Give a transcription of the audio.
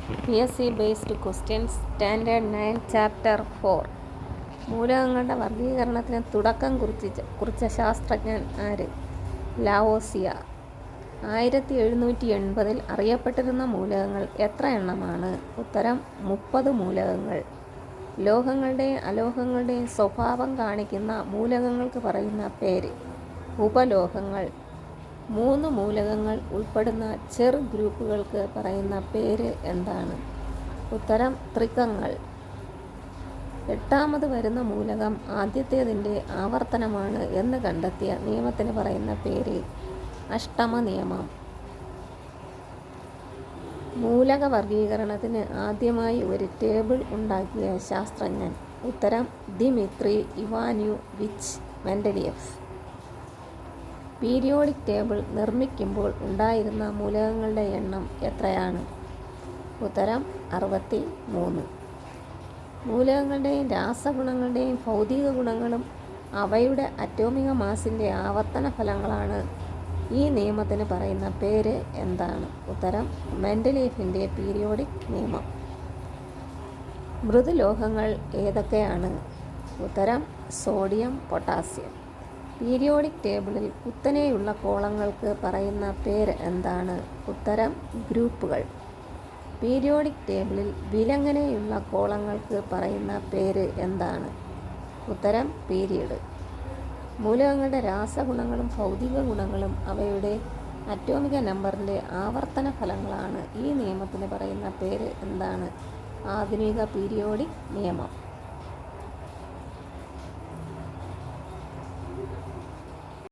PSC based questions standard 9 chapter 4 മൂലകങ്ങളുടെ വർഗീകരണത്തിന് തുടക്കം കുറിച്ച ശാസ്ത്രജ്ഞൻ ആര്? ലാവോസിയ. 1780 അറിയപ്പെട്ടിരുന്ന മൂലകങ്ങൾ എത്ര എണ്ണമാണ്? ഉത്തരം 30 മൂലകങ്ങൾ. ലോഹങ്ങളുടെയും അലോഹങ്ങളുടെയും സ്വഭാവം കാണിക്കുന്ന മൂലകങ്ങൾക്ക് പറയുന്ന പേര് ഉപലോഹങ്ങൾ. 3 മൂലകങ്ങൾ ഉൾപ്പെടുന്ന ചെറു ഗ്രൂപ്പുകൾക്ക് പറയുന്ന പേര് എന്താണ്? ഉത്തരം ത്രികങ്ങൾ. 8ാമത് വരുന്ന മൂലകം ആദ്യത്തേതിൻ്റെ ആവർത്തനമാണ് എന്ന് കണ്ടെത്തിയ നിയമത്തിന് പറയുന്ന പേര് അഷ്ടമ നിയമം. മൂലക വർഗീകരണത്തിന് ആദ്യമായി ഒരു ടേബിൾ ഉണ്ടാക്കിയ ശാസ്ത്രജ്ഞൻ? ഉത്തരം ദിമിത്രി ഇവാന്യോവിച്ച് മെൻഡലിയേഫ്. പീരിയോഡിക് ടേബിൾ നിർമ്മിക്കുമ്പോൾ ഉണ്ടായിരുന്ന മൂലകങ്ങളുടെ എണ്ണം എത്രയാണ്? ഉത്തരം 63. മൂലകങ്ങളുടെയും രാസഗുണങ്ങളുടെയും ഭൗതിക ഗുണങ്ങളും അവയുടെ അറ്റോമിക മാസിൻ്റെ ആവർത്തന ഫലങ്ങളാണ് ഈ നിയമത്തിന് പറയുന്ന പേര് എന്താണ്? ഉത്തരം മെൻഡലീഫിൻ്റെ പീരിയോഡിക് നിയമം. മൃദുലോഹങ്ങൾ ഏതൊക്കെയാണ്? ഉത്തരം സോഡിയം, പൊട്ടാസ്യം. പീരിയോഡിക് ടേബിളിൽ കുത്തനെയുള്ള കോളങ്ങൾക്ക് പറയുന്ന പേര് എന്താണ്? ഉത്തരം ഗ്രൂപ്പുകൾ. പീരിയോഡിക് ടേബിളിൽ വിലങ്ങനെയുള്ള കോളങ്ങൾക്ക് പറയുന്ന പേര് എന്താണ്? ഉത്തരം പീരിയഡ്. മൂലകങ്ങളുടെ രാസഗുണങ്ങളും ഭൗതിക ഗുണങ്ങളും അവയുടെ അറ്റോമിക നമ്പറിൻ്റെ ആവർത്തന ഫലങ്ങളാണ് ഈ നിയമത്തിന് പറയുന്ന പേര് എന്താണ്? ആധുനിക പീരിയോഡിക് നിയമം.